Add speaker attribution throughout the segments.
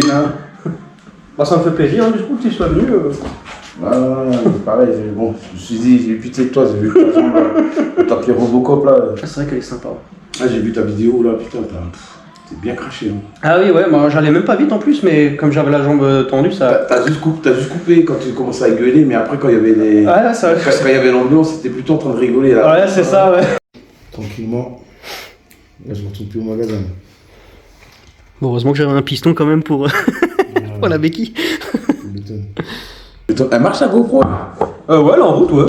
Speaker 1: tranquille, hein.
Speaker 2: Bah, ça me fait plaisir, hein, du coup, que tu sois venu.
Speaker 1: Pareil, bon, je me suis dit, j'ai vu pitié de toi, j'ai vu ta jambe, t'as pris Robocop là.
Speaker 2: C'est vrai qu'elle est sympa.
Speaker 1: Ah, j'ai vu ta vidéo là, putain, t'es bien craché. Hein.
Speaker 2: Ah oui, ouais, moi j'allais même pas vite en plus, mais comme j'avais la jambe tendue, ça.
Speaker 1: T'as juste coupé quand tu commençais à gueuler, mais après quand il y avait les.
Speaker 2: Ouais, ça va.
Speaker 1: Quand il y avait l'ambiance, c'était plutôt en train de rigoler là.
Speaker 2: Ouais, c'est ça, ouais.
Speaker 1: Tranquillement. Là, je ne me retrouve plus au magasin.
Speaker 2: Bon, heureusement que j'avais un piston quand même pour, pour la béquille.
Speaker 1: Elle marche la GoPro?
Speaker 2: Ouais, elle est en route, ouais.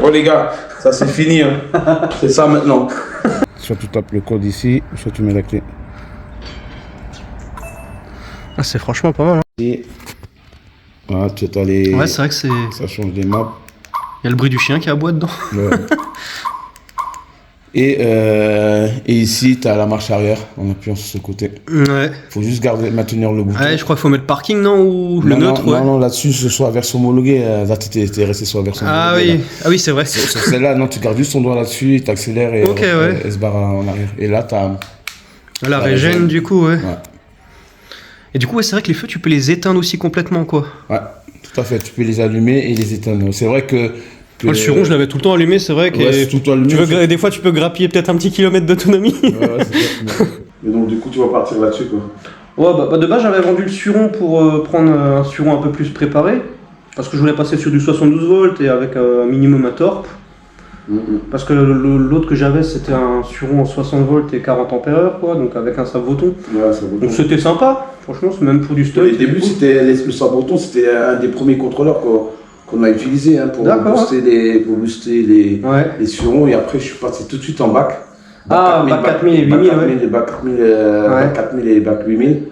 Speaker 1: Oh les gars, ça c'est fini. Hein. C'est ça maintenant. Soit tu tapes le code ici, soit tu mets la clé.
Speaker 2: Ah, c'est franchement pas mal. Hein.
Speaker 1: Et voilà, tu as les.
Speaker 2: Ouais, c'est vrai que c'est.
Speaker 1: Ça change des maps.
Speaker 2: Il y a le bruit du chien qui aboie dedans.
Speaker 1: Ouais. Et ici, tu as la marche arrière en appuyant sur ce côté.
Speaker 2: Ouais.
Speaker 1: Faut juste maintenir le bouton.
Speaker 2: Ouais, je crois qu'il faut mettre parking, non? Ou le neutre, ouais.
Speaker 1: Non, là-dessus, ce soit version homologuée. Là, t'es resté sur la version homologuée.
Speaker 2: Ah oui, c'est vrai.
Speaker 1: Sur celle-là, non, tu gardes juste ton doigt là-dessus, tu accélères et elle se barre en arrière. Et là, tu as.
Speaker 2: La régène, du coup, ouais.
Speaker 1: Ouais.
Speaker 2: Et du coup, ouais, c'est vrai que les feux, tu peux les éteindre aussi complètement, quoi.
Speaker 1: Ouais, tout à fait. Tu peux les allumer et les éteindre. C'est vrai que.
Speaker 2: Le suron, je l'avais tout le temps allumé, c'est vrai que
Speaker 1: ouais, tout le temps allumé,
Speaker 2: des fois tu peux grappiller peut-être un petit kilomètre d'autonomie.
Speaker 1: Ouais, c'est ça. Mais donc du coup tu vas partir là-dessus quoi.
Speaker 2: Ouais, bah de base j'avais vendu le suron pour prendre un suron un peu plus préparé, parce que je voulais passer sur du 72 volts et avec un minimum à torque. Parce que l'autre que j'avais c'était un suron en 60 volts et 40 ampères quoi, donc avec un saboton.
Speaker 1: Ouais, saboton.
Speaker 2: Donc c'était sympa, franchement c'est même pour du stunt.
Speaker 1: Au début c'était le saboton, c'était un des premiers contrôleurs quoi. Qu'on a utilisé hein, pour booster les surons et après je suis passé tout de suite en bac.
Speaker 2: Bac 4000 et 8000
Speaker 1: bac 4000 et bac 8000.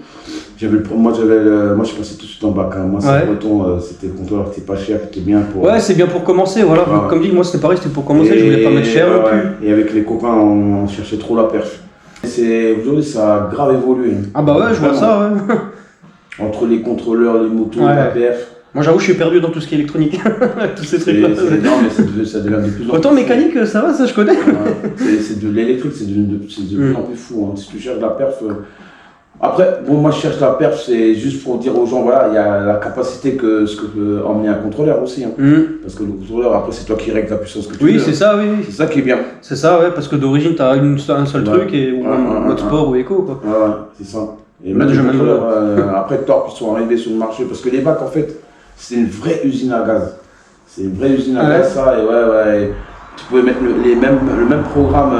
Speaker 1: Moi je suis passé tout de suite en bac. Hein. Moi c'était le contrôleur qui était pas cher, qui était bien pour.
Speaker 2: Ouais, c'est bien pour commencer, voilà. Ouais. Comme dit, moi c'était pareil, c'était pour commencer, je voulais pas mettre cher non plus.
Speaker 1: Et avec les copains on cherchait trop la perf. Aujourd'hui ça a grave évolué. Hein.
Speaker 2: Ah bah ouais, je vois ça, ouais.
Speaker 1: Entre les contrôleurs, les motos, la perf.
Speaker 2: Moi j'avoue je suis perdu dans tout ce qui est électronique, tous ces trucs là.
Speaker 1: Non mais ça devient de plus en plus.
Speaker 2: Autant mécanique ça va, ça je connais.
Speaker 1: C'est de l'électrique, c'est de plus en plus fou. Hein. Si tu cherches la perf. Après, bon moi je cherche la perf, c'est juste pour dire aux gens, voilà, il y a la capacité que ce que peut emmener un contrôleur aussi. Hein. Parce que le contrôleur, après c'est toi qui règles la puissance que tu veux.
Speaker 2: Oui, c'est ça, oui.
Speaker 1: C'est ça qui est bien.
Speaker 2: C'est ça, ouais, parce que d'origine t'as un seul truc, ou mode sport ou éco quoi.
Speaker 1: Ouais, c'est ça. Et même les contrôleurs, après Torque, ils sont arrivés sur le marché, parce que les bacs en fait, c'est une vraie usine à gaz. C'est une vraie usine à gaz, ça, et ouais. Tu pouvais mettre le même programme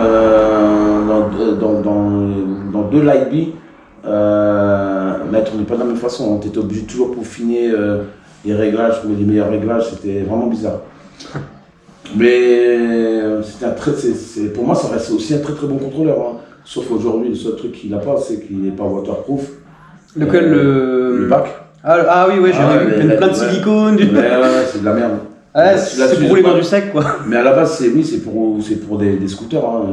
Speaker 1: dans deux Lightbee, mais on n'est pas de la même façon. Tu étais obligé toujours pour finir les réglages, trouver les meilleurs réglages, c'était vraiment bizarre. Mais pour moi, ça reste aussi un très très bon contrôleur. Hein. Sauf aujourd'hui, le seul truc qu'il n'a pas, c'est qu'il n'est pas waterproof.
Speaker 2: Lequel
Speaker 1: le bac.
Speaker 2: Ah oui, ouais, j'ai vu plein de silicone.
Speaker 1: Ouais, c'est de la merde.
Speaker 2: Ouais, c'est pour rouler dans du sec, quoi.
Speaker 1: Mais à la base, c'est pour des scooters. Hein.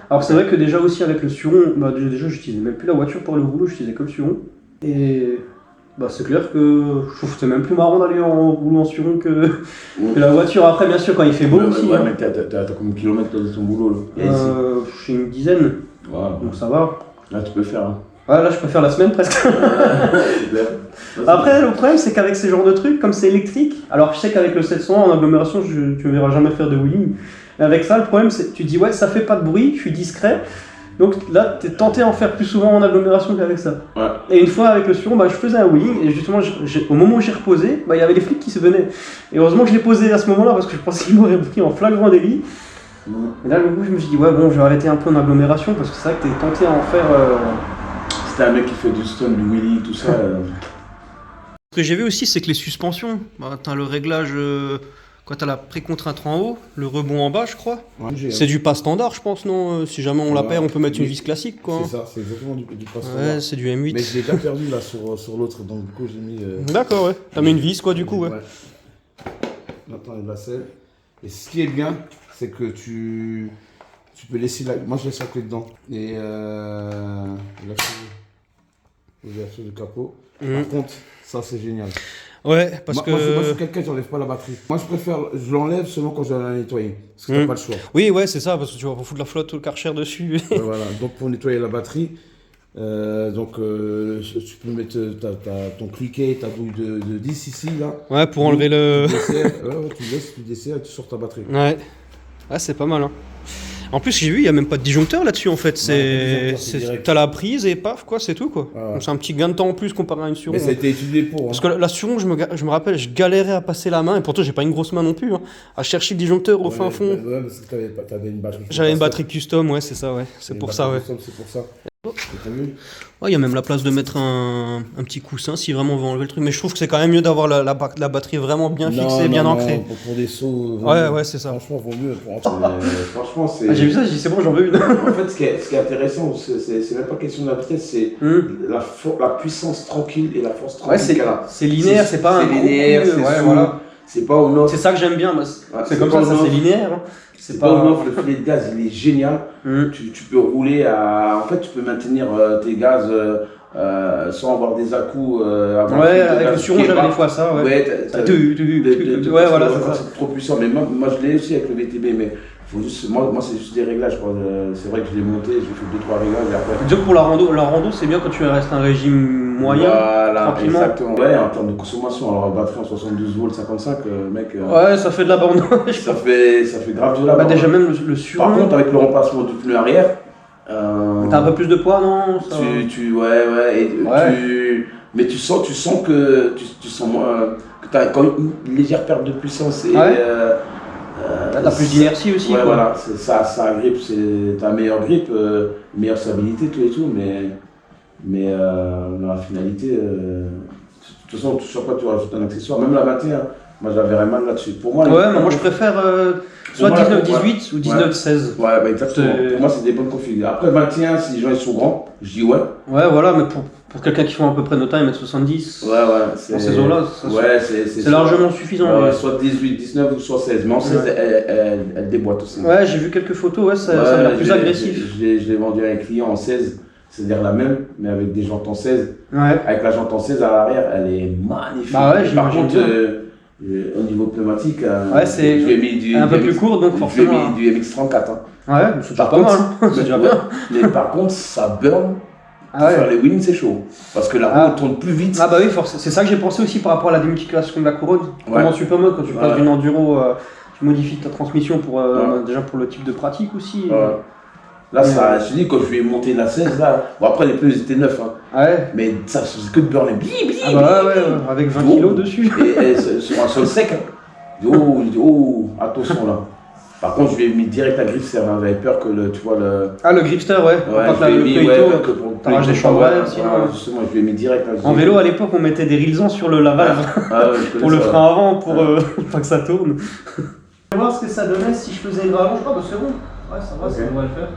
Speaker 2: Alors c'est vrai que déjà aussi avec le suron, déjà j'utilisais même plus la voiture pour le boulot, j'utilisais que le suron. Et c'est clair que je trouve que c'est même plus marrant d'aller en roulant en suron que la voiture. Après, bien sûr, quand il fait beau aussi.
Speaker 1: Ouais, mais t'as combien de kilomètres de ton boulot là?
Speaker 2: J'ai une dizaine, donc ça va.
Speaker 1: Là, tu peux faire. Hein.
Speaker 2: Ouais, là je peux faire la semaine presque. Après le problème c'est qu'avec ces genres de trucs, comme c'est électrique, alors je sais qu'avec le 700 en agglomération tu me verras jamais faire de wheeling. Mais avec ça le problème c'est que tu dis ouais ça fait pas de bruit, je suis discret. Donc là t'es tenté à en faire plus souvent en agglomération qu'avec ça. Ouais. Et une fois avec le suron, je faisais un wheeling et justement au moment où j'ai reposé, il y avait les flics qui se venaient. Et heureusement que je l'ai posé à ce moment là parce que je pensais qu'ils m'auraient pris en flagrant délit. Et là du coup je me suis dit ouais bon je vais arrêter un peu en agglomération parce que c'est vrai que t'es tenté à en faire...
Speaker 1: C'était un mec qui fait du stunt, du wheelie, tout ça.
Speaker 2: Ce que j'ai vu aussi, c'est que les suspensions, t'as le réglage, t'as la précontrainte en haut, le rebond en bas, je crois. Ouais, c'est du pas standard, je pense, non? Si jamais on la perd, on peut mettre une vis classique, quoi.
Speaker 1: C'est ça, c'est exactement du pas standard.
Speaker 2: Ouais, c'est du M8.
Speaker 1: Mais je l'ai déjà perdu là sur l'autre, donc du coup j'ai mis.
Speaker 2: D'accord, ouais. T'as mis une vis, quoi, du coup, ouais.
Speaker 1: Maintenant, il y a de la selle. Et ce qui est bien, c'est que tu peux laisser moi je laisse la clé dedans. Et l'ouverture du capot. Par contre, ça c'est génial.
Speaker 2: Ouais, parce que.
Speaker 1: Moi je suis quelqu'un, j'enlève pas la batterie. Moi je l'enlève seulement quand je vais la nettoyer. Parce que t'as pas le choix.
Speaker 2: Oui, ouais, c'est ça, parce que tu vas foutre la flotte ou le Karcher dessus.
Speaker 1: Voilà, donc pour nettoyer la batterie, Tu peux mettre ton cliquet, ta douille de 10 ici, là.
Speaker 2: Ouais, pour enlever le...
Speaker 1: Tu desserres, tu laisses, tu desserres et tu sors ta batterie.
Speaker 2: Ouais, c'est pas mal. Hein. En plus, j'ai vu, il n'y a même pas de disjoncteur là-dessus en fait. T'as la prise et paf, quoi, c'est tout quoi.
Speaker 1: Ah.
Speaker 2: Donc c'est un petit gain de temps en plus comparé à une Suron.
Speaker 1: Mais ça a été étudié pour. Hein.
Speaker 2: Parce que la Suron, je me rappelle, je galérais à passer la main, et pourtant j'ai pas une grosse main non plus, hein, à chercher le disjoncteur au fin fond.
Speaker 1: Ouais, parce que t'avais une batterie.
Speaker 2: J'avais une batterie custom, ouais, c'est ça, ouais. C'est pour ça, ouais.
Speaker 1: C'est pour ça. T'as vu ?
Speaker 2: Ouais, il y a même la place de mettre un petit coussin si vraiment on veut enlever le truc. Mais je trouve que c'est quand même mieux d'avoir la batterie vraiment bien fixée, bien ancrée.
Speaker 1: Pour des sauts.
Speaker 2: Ouais, c'est ça.
Speaker 1: Franchement, vaut mieux. Franchement, c'est.
Speaker 2: Ah, j'ai vu ça, j'ai dit c'est bon, j'en veux une.
Speaker 1: En fait, ce qui est intéressant, c'est même pas question de la vitesse, c'est la puissance tranquille et la force tranquille qu'elle a.
Speaker 2: C'est linéaire, c'est pas un gros
Speaker 1: linéaire,
Speaker 2: coup,
Speaker 1: c'est
Speaker 2: voilà.
Speaker 1: C'est pas au off.
Speaker 2: C'est ça que j'aime bien, c'est comme ça, c'est linéaire. Hein.
Speaker 1: C'est pas au off, le filet de gaz, il est génial. Tu peux rouler à. En fait, tu peux maintenir tes gaz sans avoir des à-coups.
Speaker 2: Avec le Suron, j'avais des fois ça. Ouais,
Speaker 1: ouais voilà, c'est trop puissant. Mais moi, je l'ai aussi avec le VTB. Mais faut juste, moi c'est juste des réglages. C'est vrai que je l'ai monté, j'ai fait 2-3 réglages. Et après...
Speaker 2: Donc pour la rando, c'est bien quand tu restes un régime moyen.
Speaker 1: Voilà, exactement. Ouais, en termes de consommation, alors la batterie en 72 volts 55, mec.
Speaker 2: Ouais, ça fait de la bande.
Speaker 1: ça fait grave de la bande.
Speaker 2: Déjà, même le Suron.
Speaker 1: Par contre, avec le remplacement du pneu arrière.
Speaker 2: T'as un peu plus de poids, non ça...
Speaker 1: Mais tu sens que tu sens moins. Que t'as quand même une légère perte de puissance. Et,
Speaker 2: t'as plus d'inertie aussi.
Speaker 1: Ouais,
Speaker 2: quoi.
Speaker 1: voilà, ça grippe, t'as meilleure grippe, meilleure stabilité, tout et tout, mais dans la finalité, de toute façon, sur quoi tu rajoutes un accessoire, même la 21, moi j'avais mal là-dessus. Pour moi,
Speaker 2: moi je préfère soit 19-18 ou 19-16.
Speaker 1: Ouais, bah exactement. Pour moi, c'est des bonnes configurations. Après 21, si les gens ils sont grands, je dis ouais.
Speaker 2: Ouais, voilà, mais pour quelqu'un qui font à peu près notre taille, 1m70, dans ces eaux-là, c'est largement suffisant.
Speaker 1: Ouais, soit 18, 19 ou soit 16. Mais en 16, elle déboîte aussi.
Speaker 2: Ouais, j'ai vu quelques photos, ça a l'air plus agressif.
Speaker 1: Je l'ai vendu à un client en 16. C'est-à-dire la même, mais avec des jantes en 16.
Speaker 2: Ouais.
Speaker 1: Avec la jante en 16 à l'arrière, elle est magnifique.
Speaker 2: Bah ouais,
Speaker 1: par contre, au niveau pneumatique,
Speaker 2: c'est un peu plus court, donc forcément.
Speaker 1: Du MX34. Hein.
Speaker 2: Ouais, c'est déjà pas mal. C'est déjà bien.
Speaker 1: Mais par contre, ça burn. Pour faire les wheelings, c'est chaud. Parce que la roue tourne plus vite.
Speaker 2: Ah bah oui, c'est ça que j'ai pensé aussi par rapport à la démultiplication de la couronne. Comment Supermode, quand tu passes d'une enduro, tu modifies ta transmission déjà pour le type de pratique aussi.
Speaker 1: Là, je dis, quand je lui ai monté la 16, là, bon après les pneus ils étaient neufs, hein.
Speaker 2: Ouais.
Speaker 1: Mais ça faisait que de burner,
Speaker 2: avec 20 kg dessus.
Speaker 1: Et sur un sol sec, hein. Attention là. Par contre, je lui ai mis direct la griffe, j'avais peur que tu vois le.
Speaker 2: Ah, le gripster, ouais.
Speaker 1: Je lui ai mis,
Speaker 2: t'arraches des chambres, sinon.
Speaker 1: Justement, je lui ai mis direct la griffe.
Speaker 2: En vélo, à l'époque, on mettait des rilsons sur le lavage pour le frein avant, pour pas que ça tourne. On va voir ce que ça donnait si je faisais une rallonge. Ah, bah c'est bon. Ouais, ça va, ça devrait le faire.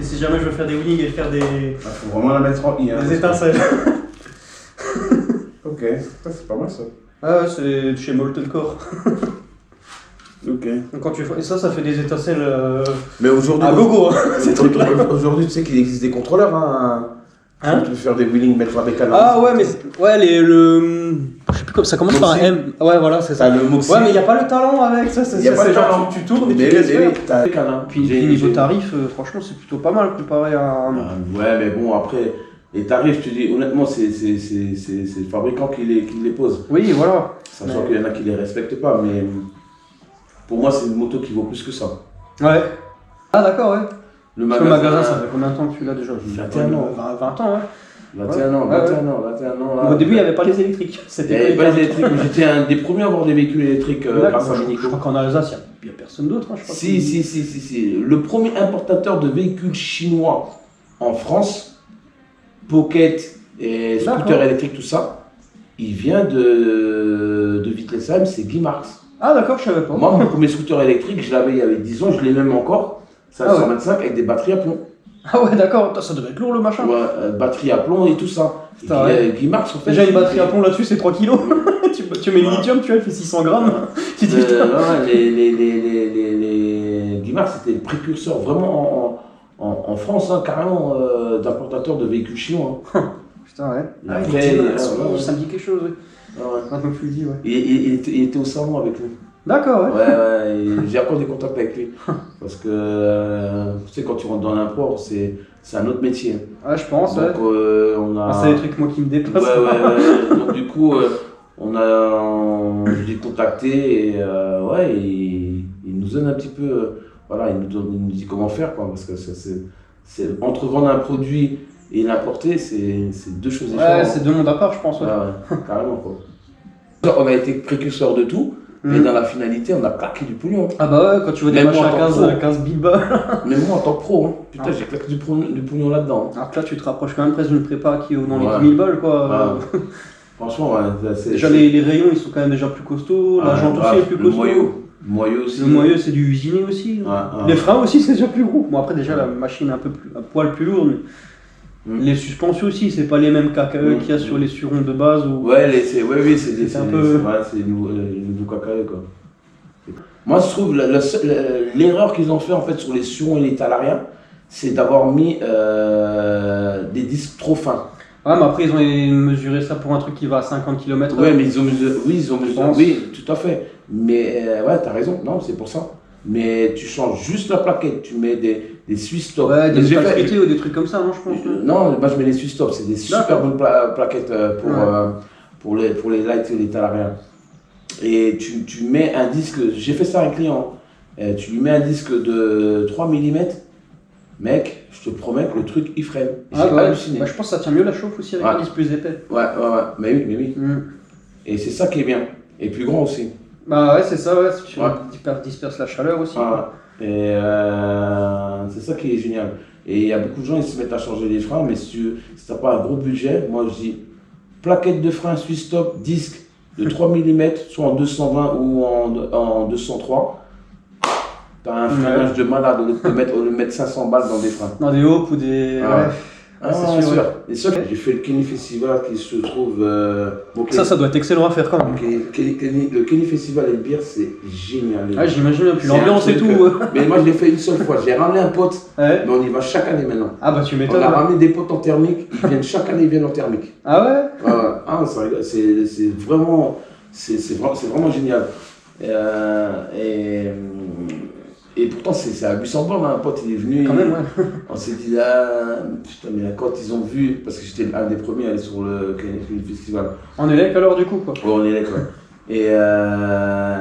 Speaker 2: Si jamais je veux faire des wheelings et faire des.
Speaker 1: Faut vraiment la mettre en I. Hein,
Speaker 2: des étincelles.
Speaker 1: Ok, c'est pas mal ça.
Speaker 2: Ah ouais, c'est chez Molten Core.
Speaker 1: Ok.
Speaker 2: Donc quand tu fais ça fait des étincelles.
Speaker 1: Mais aujourd'hui.
Speaker 2: À gogo, hein.
Speaker 1: Aujourd'hui, tu sais qu'il existe des contrôleurs, hein. Tu peux faire des wheelings, mettre avec un.
Speaker 2: Ah ouais, mais. Ouais, je sais plus comme ça commence par un M. Ouais, voilà, c'est ça.
Speaker 1: Le Moxie.
Speaker 2: Ouais, mais il n'y a pas le talent avec ça.
Speaker 1: Il n'y a pas le talent.
Speaker 2: Tu tournes et tu laisses faire. Puis niveau tarif, franchement, c'est plutôt pas mal comparé à.
Speaker 1: Ouais, mais bon, après. Les tarifs, je te dis, honnêtement, c'est le fabricant qui les pose.
Speaker 2: Oui, voilà.
Speaker 1: Sachant qu'il y en a qui les respectent pas, mais pour moi, c'est une moto qui vaut plus que ça.
Speaker 2: Ouais. Ah, d'accord, ouais.
Speaker 1: Le
Speaker 2: magasin, ça fait combien de temps que tu l'as déjà?
Speaker 1: 21 ans.
Speaker 2: 20 ans, ouais.
Speaker 1: 21 ans. Là,
Speaker 2: au début, il n'y avait pas les électriques.
Speaker 1: Il n'y avait pas les électriques, mais j'étais un des premiers à avoir des véhicules électriques grâce à Minico.
Speaker 2: Je crois qu'en Alsace, il n'y a personne d'autre. Hein, je crois
Speaker 1: si. Le premier importateur de véhicules chinois en France, Pocket et scooter électrique, tout ça, il vient de Wittelsheim, c'est Guy Marx.
Speaker 2: Ah d'accord, je savais pas.
Speaker 1: Moi, mon premier scooter électrique, je l'avais il y avait 10 ans, je l'ai même encore. Ça, 125 avec des batteries à plomb.
Speaker 2: Ah ouais, d'accord, ça devait être lourd le machin.
Speaker 1: Ouais, batterie à plomb et tout ça. Guy Marx, en fait.
Speaker 2: Déjà, une batterie à plomb là-dessus, c'est 3 kilos. tu mets le lithium, tu vois, elle fait 600 grammes. Tu dis,
Speaker 1: les Guy Marx, c'était le précurseur vraiment en France, hein, carrément, d'importateurs de véhicules chinois. Hein.
Speaker 2: Putain, ouais.
Speaker 1: Après,
Speaker 2: ça me dit quelque chose, oui. Maintenant que tu le dis, ouais.
Speaker 1: Il était au salon avec nous.
Speaker 2: D'accord, ouais.
Speaker 1: Ouais, j'ai encore des contacts avec lui. Parce que, tu sais, quand tu rentres dans l'import, c'est un autre métier.
Speaker 2: Ouais, je pense,
Speaker 1: Donc,
Speaker 2: ouais.
Speaker 1: on a...
Speaker 2: Ah, c'est des trucs, moi, qui me
Speaker 1: Ouais,
Speaker 2: dépassent.
Speaker 1: ouais. Donc, du coup, je l'ai contacté et ouais, il nous donne un petit peu, voilà, il nous dit comment faire, quoi, parce que entre vendre un produit et l'importer, c'est deux choses différentes.
Speaker 2: Ouais, c'est deux mondes à part, je pense. Ouais.
Speaker 1: Ouais, carrément, quoi. On a été précurseur de tout, mais dans la finalité, on a claqué du pognon.
Speaker 2: Ah bah ouais, quand tu vois des
Speaker 1: Même
Speaker 2: machins
Speaker 1: moi,
Speaker 2: à
Speaker 1: en tant que
Speaker 2: 15 billes.
Speaker 1: Même moi, en tant que pro, hein, putain,
Speaker 2: Ah.
Speaker 1: j'ai claqué du pognon là-dedans.
Speaker 2: Alors que là, tu te rapproches quand même presque d'une prépa qui est dans les
Speaker 1: Ouais.
Speaker 2: 10 000 balles, quoi.
Speaker 1: Ouais. Franchement, ouais, c'est...
Speaker 2: Déjà, les rayons, ils sont quand même déjà plus costauds. La jante aussi est plus
Speaker 1: le
Speaker 2: costaud.
Speaker 1: Le moyeu aussi.
Speaker 2: Le moyeu, c'est du usiné aussi.
Speaker 1: Ouais, ouais.
Speaker 2: Les freins aussi, c'est déjà plus gros. Bon, après, déjà, la machine est un peu plus, à poil plus lourde. Mais les suspensions aussi, c'est pas les mêmes KKE qu'il y a sur les surons de base. Ou...
Speaker 1: Ouais, oui, c'est
Speaker 2: un peu...
Speaker 1: c'est les nouveaux KKE, quoi. Moi, je trouve l'erreur qu'ils ont fait en fait sur les surons et les talariens, c'est d'avoir mis des disques trop fins.
Speaker 2: Ouais, mais après, ils ont mesuré ça pour un truc qui va à 50 km/h.
Speaker 1: Ouais, mais ils ont mesuré, oui, tout à fait. Mais ouais, t'as raison, non, c'est pour ça. Mais tu changes juste la plaquette, tu mets des Swiss Top.
Speaker 2: Ouais, des
Speaker 1: Mais
Speaker 2: métal ou des trucs comme ça, non, je pense.
Speaker 1: Non, moi je mets les Swiss Top, c'est des super bonnes plaquettes pour les lights et les talariens. Et tu mets un disque, j'ai fait ça à un client, tu lui mets un disque de 3 mm, mec, je te promets que le truc il freine. J'ai halluciné.
Speaker 2: Bah, je pense que ça tient mieux la chauffe aussi avec un disque plus épais.
Speaker 1: Ouais, mais oui. Et c'est ça qui est bien. Et plus grand aussi.
Speaker 2: Bah ouais, c'est ça, ouais. Tu disperses la chaleur aussi.
Speaker 1: Et c'est ça qui est génial. Et il y a beaucoup de gens, ils se mettent à changer les freins, mais si t'as pas un gros budget, moi je dis plaquette de frein Swiss Top, disque de 3 mm, soit en 220 ou en 203. T'as un freinage de malade au lieu de mettre 500 balles dans des freins.
Speaker 2: Dans des hopes ou des.
Speaker 1: C'est sûr. Et ça, j'ai fait le Kenny Festival qui se trouve.
Speaker 2: Ça doit être excellent à faire quand même.
Speaker 1: Le Kenny Festival et le beer, c'est génial.
Speaker 2: Ah, j'imagine bien, puis l'ambiance et tout.
Speaker 1: Mais moi, je l'ai fait une seule fois. J'ai ramené un pote,
Speaker 2: mais
Speaker 1: on y va chaque année maintenant.
Speaker 2: Ah, bah tu m'étonnes.
Speaker 1: On a ramené des potes en thermique, chaque année, ils viennent en thermique.
Speaker 2: Ah ouais
Speaker 1: c'est vraiment génial. Et pourtant, c'est à Buisson-Borne, un pote, il est venu.
Speaker 2: Quand même, ouais.
Speaker 1: On s'est dit, putain, mais quand ils ont vu, parce que j'étais un des premiers à aller sur le festival.
Speaker 2: En élec alors, du coup, quoi.
Speaker 1: Ouais, en élec, ouais. Et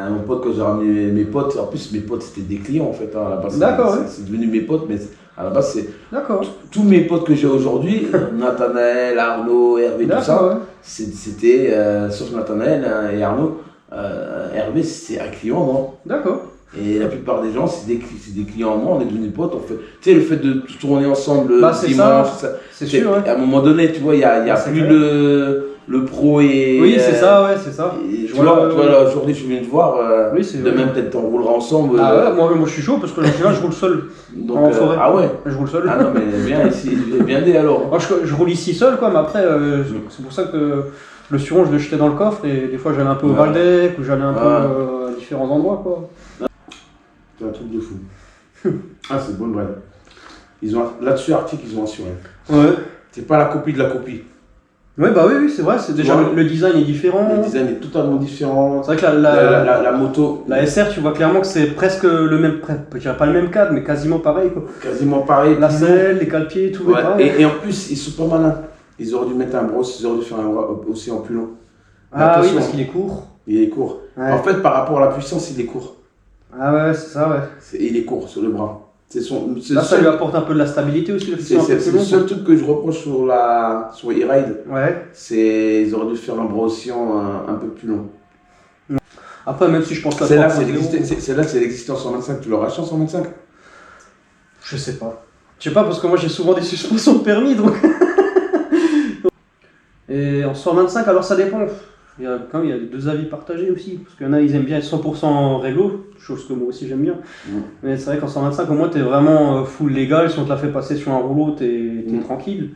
Speaker 1: mon pote, quand j'ai ramené mes potes, en plus, mes potes, c'était des clients, en fait, hein, à la base.
Speaker 2: D'accord,
Speaker 1: c'est devenu mes potes, mais à la base, c'est.
Speaker 2: D'accord.
Speaker 1: Tous mes potes que j'ai aujourd'hui, Nathanaël, Arnaud, Hervé, tout ça, ouais. C'était, sauf Nathanaël et Arnaud, Hervé, c'est un client, moi.
Speaker 2: D'accord.
Speaker 1: Et la plupart des gens, c'est des clients à moi, on est devenus potes. Tu sais, le fait de tourner ensemble
Speaker 2: dimanche, c'est sûr. Ouais.
Speaker 1: À un moment donné, tu vois, il n'y a plus le pro et.
Speaker 2: Oui, c'est ça, ouais, c'est ça.
Speaker 1: Tu vois, là, aujourd'hui, je viens te voir. Demain, peut-être, on roulera ensemble.
Speaker 2: Ah ouais, moi, je suis chaud parce que là, je roule seul.
Speaker 1: Donc,
Speaker 2: en forêt.
Speaker 1: Ah ouais.
Speaker 2: Je roule seul.
Speaker 1: Ah non, mais viens ici, viens dès alors.
Speaker 2: Moi, je roule ici seul, quoi, mais après, c'est pour ça que le suron, je le jetais dans le coffre et des fois, j'allais un peu au Valdec ou j'allais un peu à différents endroits, quoi.
Speaker 1: C'est un truc de fou. C'est bon, bref. Là-dessus, Arctic, ils ont assuré.
Speaker 2: Ouais.
Speaker 1: C'est pas la copie de la copie.
Speaker 2: Ouais, bah oui, c'est vrai. C'est déjà le design est différent.
Speaker 1: Le design est totalement différent.
Speaker 2: C'est vrai que la
Speaker 1: moto.
Speaker 2: La SR, tu vois clairement que c'est presque le même. Je dirais pas le même cadre, mais quasiment pareil, quoi.
Speaker 1: Quasiment pareil.
Speaker 2: La selle, les cale-pieds, tout.
Speaker 1: Ouais. Et en plus, ils sont pas malins. Ils auraient dû mettre un brosse, ils auraient dû faire un aussi en plus long.
Speaker 2: Ah oui, parce qu'il est court.
Speaker 1: Il est court. Ouais. En fait, par rapport à la puissance, il est court.
Speaker 2: Ah ouais, c'est ça, ouais.
Speaker 1: Il est court sur le bras.
Speaker 2: Là, ça lui apporte un peu de la stabilité aussi.
Speaker 1: C'est le seul truc que je reproche sur e-ride.
Speaker 2: Ouais.
Speaker 1: C'est ils auraient dû faire un bras oscillant un peu plus long.
Speaker 2: Après, même si je pense que
Speaker 1: celle-là, c'est l'existence en 125. Tu l'auras acheté en 125 ?
Speaker 2: Je sais pas. Je sais pas, parce que moi j'ai souvent des suspensions de permis, donc. Et en 125, alors ça dépend. Il y a deux avis partagés aussi, parce qu'il y en a, ils aiment bien être 100% réglo, chose que moi aussi j'aime bien. Mais c'est vrai qu'en 125, au moins, t'es vraiment full légal. Si on te l'a fait passer sur un rouleau, t'es tranquille.